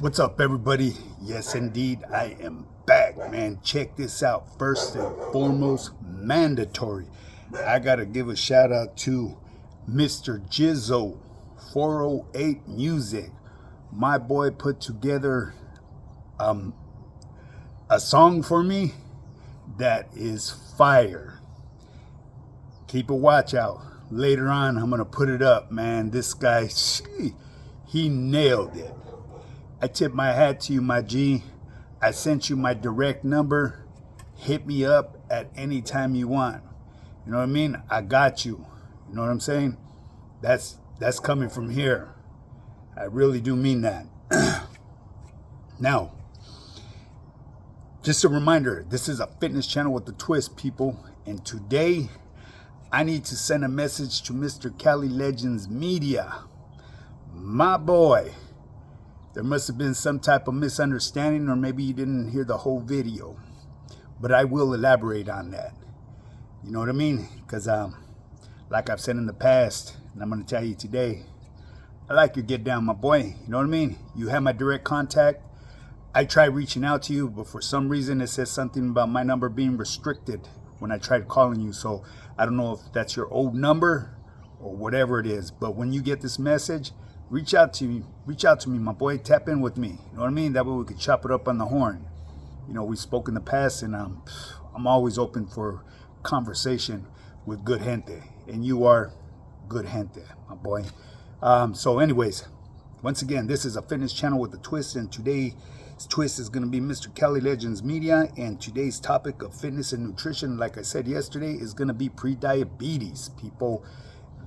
What's up, everybody? Yes, indeed, I am back, man. Check this out. First and foremost, mandatory. I gotta give a shout out to Mr. Jizzo 408 Music. My boy put together a song for me that is fire. Keep a watch out. Later on, I'm gonna put it up, man. This guy, he nailed it. I tip my hat to you, my G. I sent you my direct number. Hit me up at any time you want. You know what I mean? I got you. You know what I'm saying? That's coming from here. I really do mean that. Now, just a reminder, this is a fitness channel with a twist, people. And today, I need to send a message to Mr. Cali Legends Media. My boy. There must have been some type of misunderstanding, or maybe you didn't hear the whole video. But I will elaborate on that. You know what I mean? Because like I've said in the past, and I'm going to tell you today, I like your get down, my boy. You know what I mean? You have my direct contact. I tried reaching out to you, but for some reason it says something about my number being restricted when I tried calling you. So I don't know if that's your old number or whatever it is. But when you get this message, reach out to me, my boy. Tap in with me. You know what I mean? That way we could chop it up on the horn. You know, we spoke in the past, and I'm always open for conversation with good gente, and you are good gente, my boy. So anyways, once again, this is a fitness channel with a twist, and today's twist is going to be Mr. Cali Legends Media, and today's topic of fitness and nutrition, like I said yesterday, is going to be pre-diabetes, people.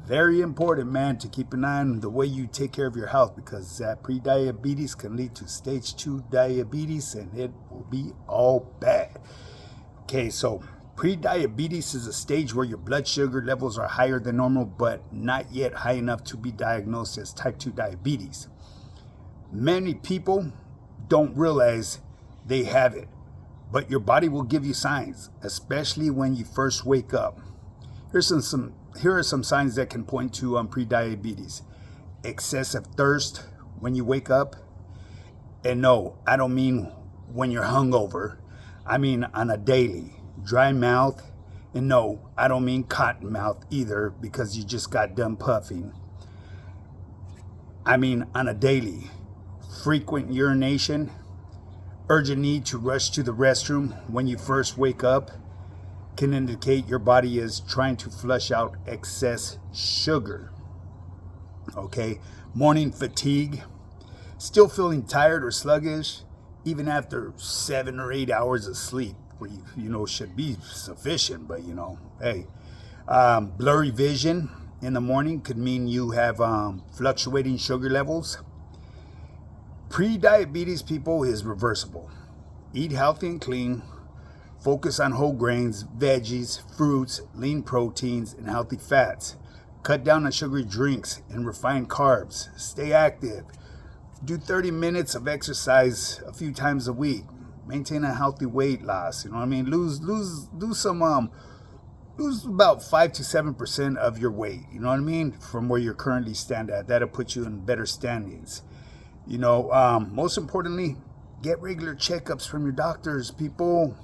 Very important, man, to keep an eye on the way you take care of your health, because pre-diabetes can lead to stage 2 diabetes, and it will be all bad. Okay, so pre-diabetes is a stage where your blood sugar levels are higher than normal, but not yet high enough to be diagnosed as type 2 diabetes. Many people don't realize they have it, but your body will give you signs, especially when you first wake up. Here are some signs that can point to pre-diabetes. Excessive thirst when you wake up. And no, I don't mean when you're hungover. I mean on a daily. Dry mouth. And no, I don't mean cotton mouth either, because you just got done puffing. I mean on a daily. Frequent urination. Urgent need to rush to the restroom when you first wake up can indicate your body is trying to flush out excess sugar. Okay, morning fatigue, still feeling tired or sluggish even after 7 or 8 hours of sleep, where you know should be sufficient, but hey, blurry vision in the morning could mean you have fluctuating sugar levels. Pre-diabetes, people, is reversible. Eat healthy and clean. Focus on whole grains, veggies, fruits, lean proteins, and healthy fats. Cut down on sugary drinks and refined carbs. Stay active. Do 30 minutes of exercise a few times a week. Maintain a healthy weight loss. You know what I mean? Lose about 5 to 7% of your weight. You know what I mean? From where you're currently stand at. That'll put you in better standings. You know, most importantly, get regular checkups from your doctors, people.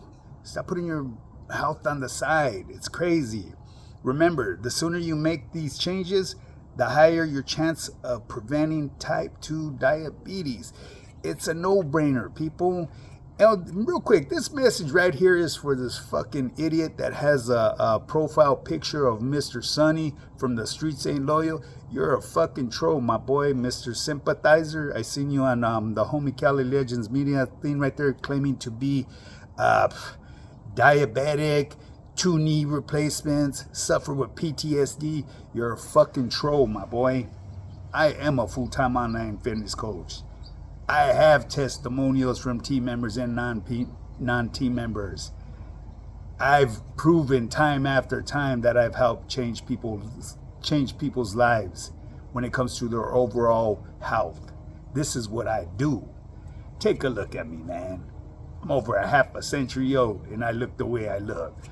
Stop putting your health on the side. It's crazy. Remember, the sooner you make these changes, the higher your chance of preventing type 2 diabetes. It's a no-brainer, people. And real quick, this message right here is for this fucking idiot that has a profile picture of Mr. Sonny from the Streets Ain't Loyal. You're a fucking troll, my boy, Mr. Sympathizer. I seen you on the homie Cali Legends Media thing right there, claiming to be diabetic, 2 knee replacements, suffer with PTSD. You're a fucking troll, my boy. I am a full-time online fitness coach. I have testimonials from team members and non-team members. I've proven time after time that I've helped change people's lives when it comes to their overall health. This is what I do. Take a look at me, man. I'm over a half a century old, and I look the way I look.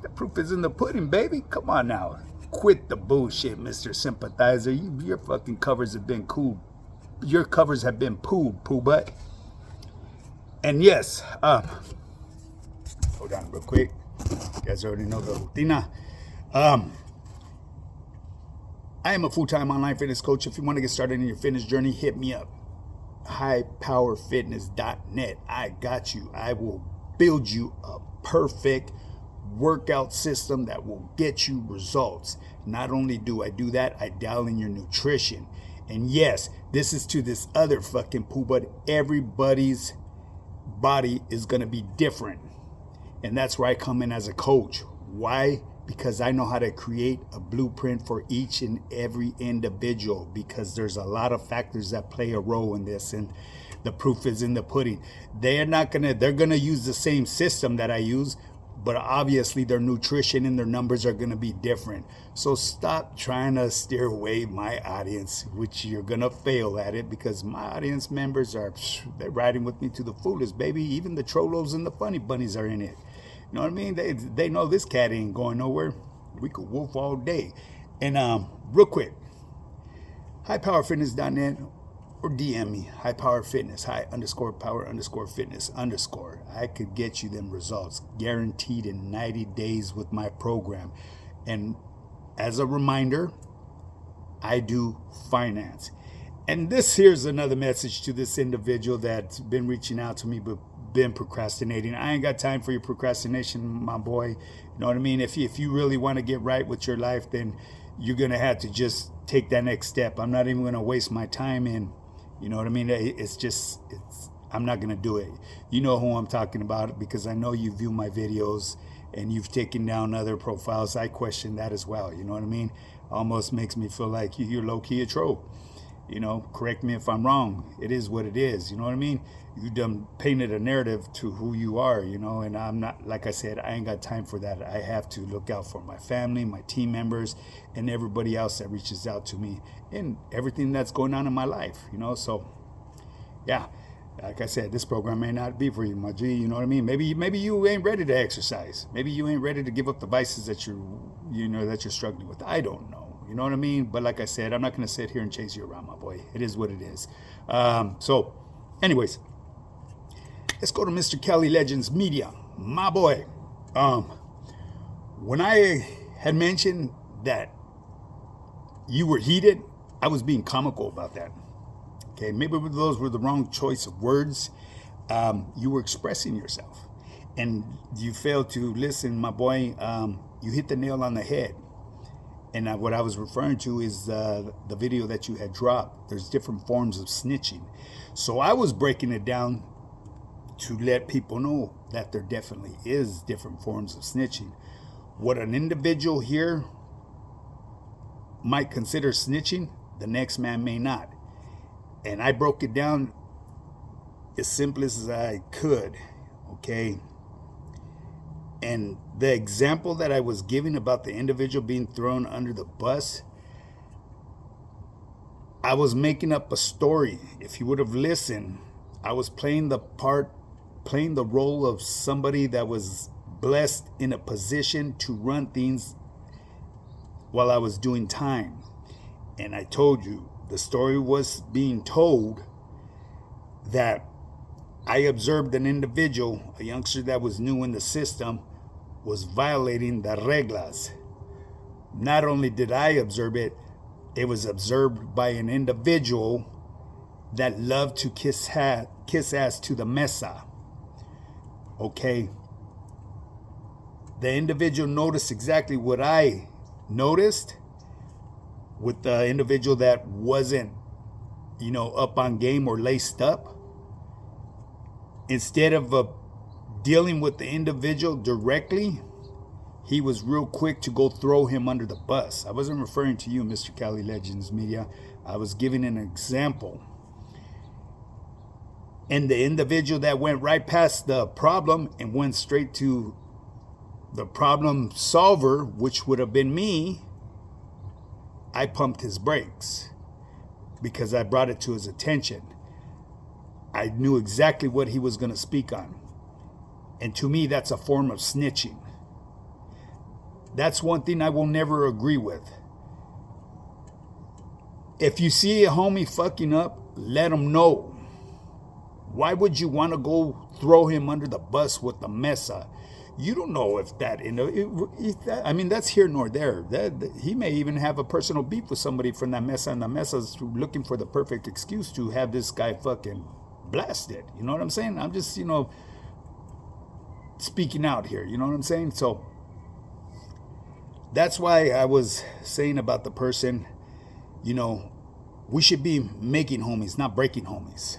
The proof is in the pudding, baby. Come on now. Quit the bullshit, Mr. Sympathizer. Your fucking covers have been cool your covers have been poo butt. And yes, hold on real quick. You guys already know the rutina. I am a full-time online fitness coach. If you want to get started in your fitness journey, hit me up. highpowerfitness.net. I got you. I will build you a perfect workout system that will get you results. Not only do I do that, I dial in your nutrition. And yes, this is to this other fucking poo, but everybody's body is going to be different. And that's where I come in as a coach. Why? Because I know how to create a blueprint for each and every individual, because there's a lot of factors that play a role in this, and the proof is in the pudding. They're gonna use the same system that I use, but obviously their nutrition and their numbers are gonna be different. So stop trying to steer away my audience, which you're gonna fail at it, because my audience members they're riding with me to the fullest, baby. Even the Trollos and the Funny Bunnies are in it. You know what I mean? They know this cat ain't going nowhere. We could wolf all day. And real quick, highpowerfitness.net or DM me, highpowerfitness, high_power_fitness_. I could get you them results guaranteed in 90 days with my program. And as a reminder, I do finance. And here's another message to this individual that's been reaching out to me, but been procrastinating. I ain't got time for your procrastination, my boy. You know what I mean? If you really want to get right with your life, then you're gonna have to just take that next step. I'm not even gonna waste my time in, you know what I mean? I'm not gonna do it. You know who I'm talking about, because I know you view my videos and you've taken down other profiles. I question that as well. You know what I mean? Almost makes me feel like you're low-key a troll. You know, correct me if I'm wrong. It is what it is. You know what I mean? You done painted a narrative to who you are, you know, and I'm not, like I said, I ain't got time for that. I have to look out for my family, my team members, and everybody else that reaches out to me, and everything that's going on in my life, you know. So, yeah, like I said, this program may not be for you, my G. You know what I mean? Maybe you ain't ready to exercise. Maybe you ain't ready to give up the vices that you're struggling with. I don't know. You know what I mean? But like I said, I'm not going to sit here and chase you around, my boy. It is what it is. So, anyways, let's go to Mr. Kelly Legends Media, my boy. When I had mentioned that you were heated, I was being comical about that. Okay, maybe those were the wrong choice of words. You were expressing yourself, and you failed to listen, my boy. You hit the nail on the head. And what I was referring to is the video that you had dropped. There's different forms of snitching. So I was breaking it down to let people know that there definitely is different forms of snitching. What an individual here might consider snitching, the next man may not. And I broke it down as simple as I could, okay? And the example that I was giving about the individual being thrown under the bus, I was making up a story. If you would have listened, I was playing the role of somebody that was blessed in a position to run things while I was doing time. And I told you, the story was being told that I observed an individual, a youngster that was new in the system, was violating the reglas. Not only did I observe it, it was observed by an individual that loved to kiss ass to the mesa. Okay? The individual noticed exactly what I noticed with the individual that wasn't, up on game or laced up. Instead of dealing with the individual directly, he was real quick to go throw him under the bus. I wasn't referring to you, Mr. Cali Legends Media. I was giving an example. And the individual that went right past the problem and went straight to the problem solver, which would have been me, I pumped his brakes because I brought it to his attention. I knew exactly what he was going to speak on. And to me, that's a form of snitching. That's one thing I will never agree with. If you see a homie fucking up, let him know. Why would you want to go throw him under the bus with the mesa? You don't know if that, I mean, that's here nor there. He may even have a personal beef with somebody from that mesa, and the mesa's looking for the perfect excuse to have this guy fucking blasted. You know what I'm saying? I'm just, speaking out here. You know what I'm saying? So that's why I was saying about the person, we should be making homies, not breaking homies.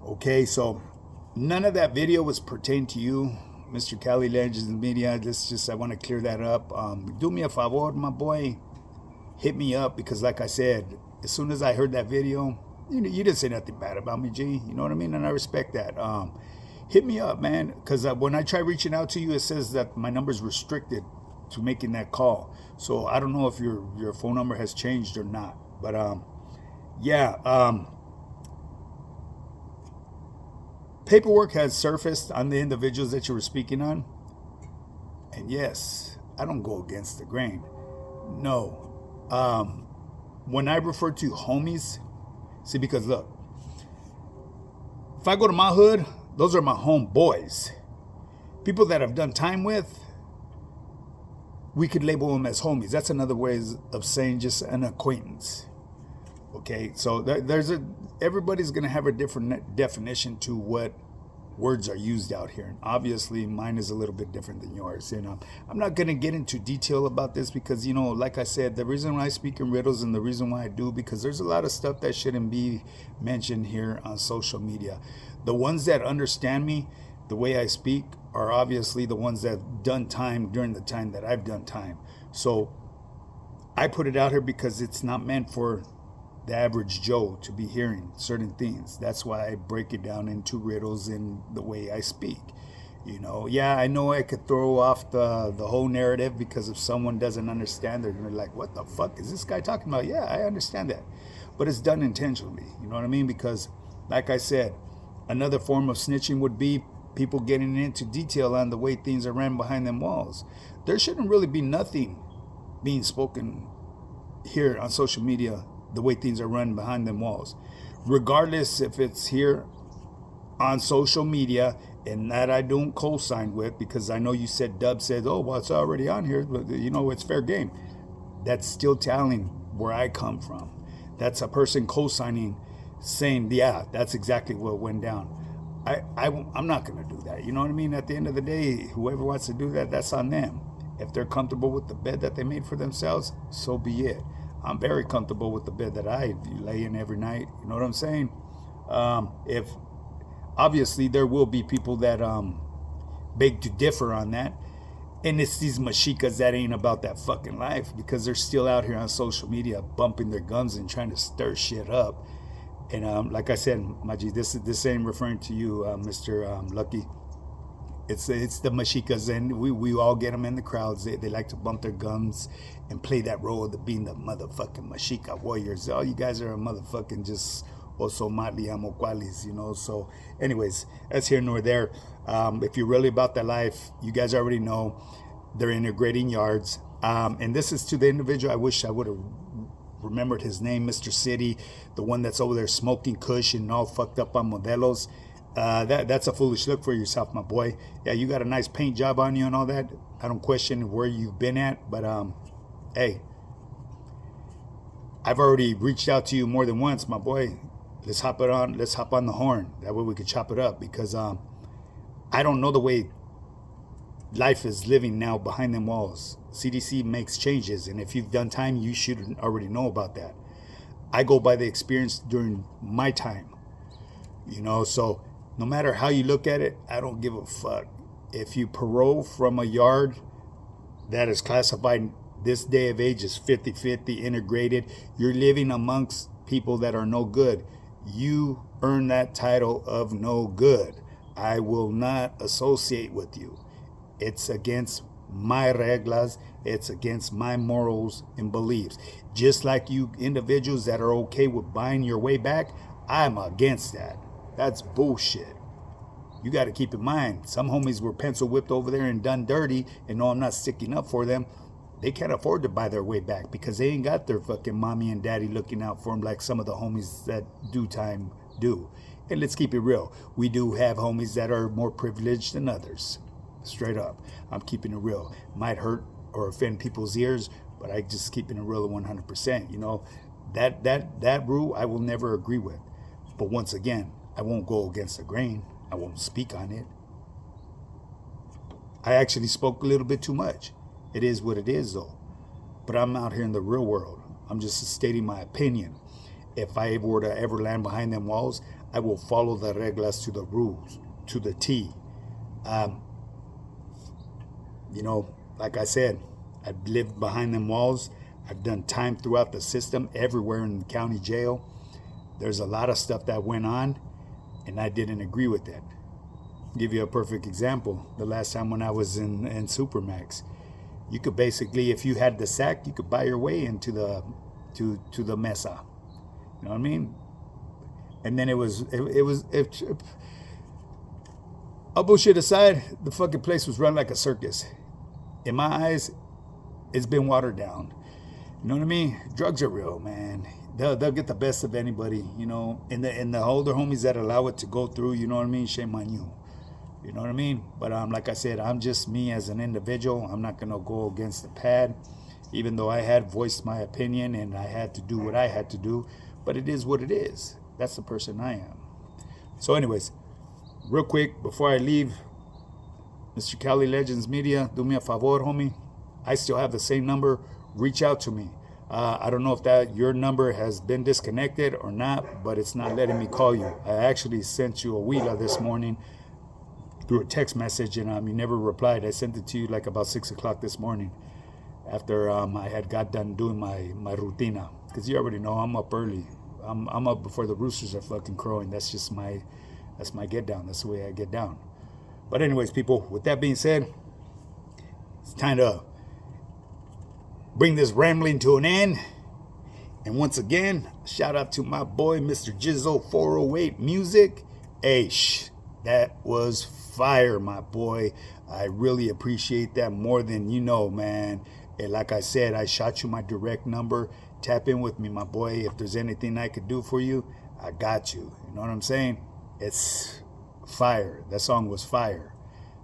Okay, so none of that video was pertained to you, Mr. Cali Legends Media. I want to clear that up. Do me a favor, my boy. Hit me up, because like I said, as soon as I heard that video, you didn't say nothing bad about me, G. You know what I mean? And I respect that. Hit me up, man, because when I try reaching out to you, it says that my number is restricted to making that call. So I don't know if your phone number has changed or not. But paperwork has surfaced on the individuals that you were speaking on. And yes, I don't go against the grain. No. When I refer to homies, see, because look, if I go to my hood, those are my homeboys. People that I've done time with, we could label them as homies. That's another way of saying just an acquaintance. Okay, so everybody's going to have a different definition to what words are used out here. And obviously, mine is a little bit different than yours. And I'm not going to get into detail about this because, like I said, the reason why I speak in riddles and the reason why I do, because there's a lot of stuff that shouldn't be mentioned here on social media. The ones that understand me, the way I speak, are obviously the ones that have done time during the time that I've done time. So I put it out here because it's not meant for the average Joe to be hearing certain things. That's why I break it down into riddles in the way I speak. Yeah, I know I could throw off the whole narrative, because if someone doesn't understand, they're gonna be like, what the fuck is this guy talking about? Yeah, I understand that. But it's done intentionally. You know what I mean? Because, like I said, another form of snitching would be people getting into detail on the way things are ran behind them walls. There shouldn't really be nothing being spoken here on social media the way things are run behind them walls, regardless if it's here on social media, and that I don't co-sign with, because I know you said, Dub said, oh, well, it's already on here, but it's fair game. That's still telling where I come from. That's a person co-signing, saying, yeah, that's exactly what went down. I'm not going to do that. You know what I mean? At the end of the day, whoever wants to do that, that's on them. If they're comfortable with the bed that they made for themselves, so be it. I'm very comfortable with the bed that I lay in every night. You know what I'm saying? If obviously there will be people that beg to differ on that. And it's these mashicas that ain't about that fucking life, because they're still out here on social media bumping their guns and trying to stir shit up. And like I said, Maji, this ain't referring to you, Mr. Lucky. It's the mashicas, and we all get them in the crowds. They like to bump their guns and play that role of being the motherfucking machica warriors. All you guys are a motherfucking just oso matli amo qualis, So anyways, that's here nor there. If you're really about that life, you guys already know they're integrating yards. And this is to the individual. I wish I would have remembered his name, Mr. City, the one that's over there smoking kush and all fucked up on Modelos. That's a foolish look for yourself, my boy. Yeah, you got a nice paint job on you and all that. I don't question where you've been at, but hey, I've already reached out to you more than once, my boy. Let's hop on the horn. That way we can chop it up, because I don't know the way life is living now behind them walls. CDC makes changes, and if you've done time, you should already know about that. I go by the experience during my time, so no matter how you look at it, I don't give a fuck. If you parole from a yard that is classified this day of age as 50-50 integrated, you're living amongst people that are no good. You earn that title of no good. I will not associate with you. It's against my reglas. It's against my morals and beliefs. Just like you individuals that are okay with buying your way back, I'm against that. That's bullshit. You got to keep in mind, some homies were pencil whipped over there and done dirty, and no, I'm not sticking up for them. they can't afford to buy their way back because they ain't got their fucking mommy and daddy looking out for them like some of the homies that do time do. And let's keep it real. We do have homies that are more privileged than others. Straight up. I'm keeping it real. Might hurt or offend people's ears, but I just keeping it real at 100%. You know, that rule I will never agree with. But once again, I won't go against the grain. I won't speak on it. I actually spoke a little bit too much. It is what it is, though. But I'm out here in the real world. I'm just stating my opinion. If I were to ever land behind them walls, I will follow the reglas to the rules, to the T. You know, like I said, I've lived behind them walls. I've done time throughout the system, everywhere in the county jail. There's a lot of stuff that went on, and I didn't agree with it. Give you a perfect example. The last time when I was in Supermax, you could basically, if you had the sack, you could buy your way into the to the mesa. You know what I mean? And then it was all bullshit aside, the fucking place was run like a circus. In my eyes, it's been watered down. You know what I mean? Drugs are real, man. They'll get the best of anybody, you know. And the older homies that allow it to go through, you know what I mean? Shame on you. You know what I mean? But like I said, I'm just me as an individual. I'm not gonna go against the pad, even though I had voiced my opinion and I had to do what I had to do. But it is what it is. That's the person I am. So anyways, real quick, before I leave, Mr. Cali Legends Media, do me a favor, homie. I still have the same number. Reach out to me. I don't know if your number has been disconnected or not, but it's not letting me call you. I actually sent you a huila this morning through a text message, and you never replied. I sent it to you like about 6 o'clock this morning after I had got done doing my rutina. Because you already know I'm up early. I'm up before the roosters are fucking crowing. That's just my get down. That's the way I get down. But anyways, people, with that being said, it's time to bring this rambling to an end. And once again, shout out to my boy, Mr. Jizzle 408 Music. Hey, that was fire, my boy. I really appreciate that more than you know, man. And like I said, I shot you my direct number. Tap in with me, my boy. If there's anything I could do for you, I got you. You know what I'm saying? It's fire. That song was fire.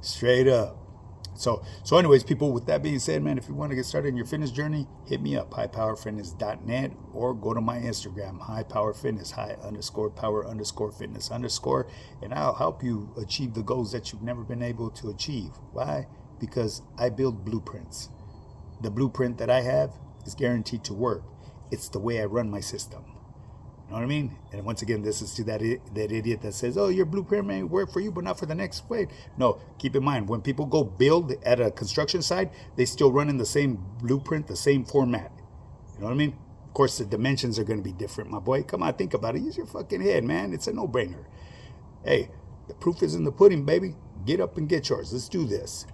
Straight up. So anyways, people, with that being said, man, if you want to get started in your fitness journey, hit me up, highpowerfitness.net, or go to my Instagram, highpowerfitness, high_power_fitness_, and I'll help you achieve the goals that you've never been able to achieve. Why? Because I build blueprints. The blueprint that I have is guaranteed to work. It's the way I run my system. You know what I mean? And once again, this is to that idiot that says, oh, your blueprint may work for you, but not for the next way. No, keep in mind, when people go build at a construction site, they still run in the same blueprint, the same format. You know what I mean? Of course, the dimensions are going to be different, my boy. Come on, think about it. Use your fucking head, man. It's a no-brainer. Hey, the proof is in the pudding, baby. Get up and get yours. Let's do this.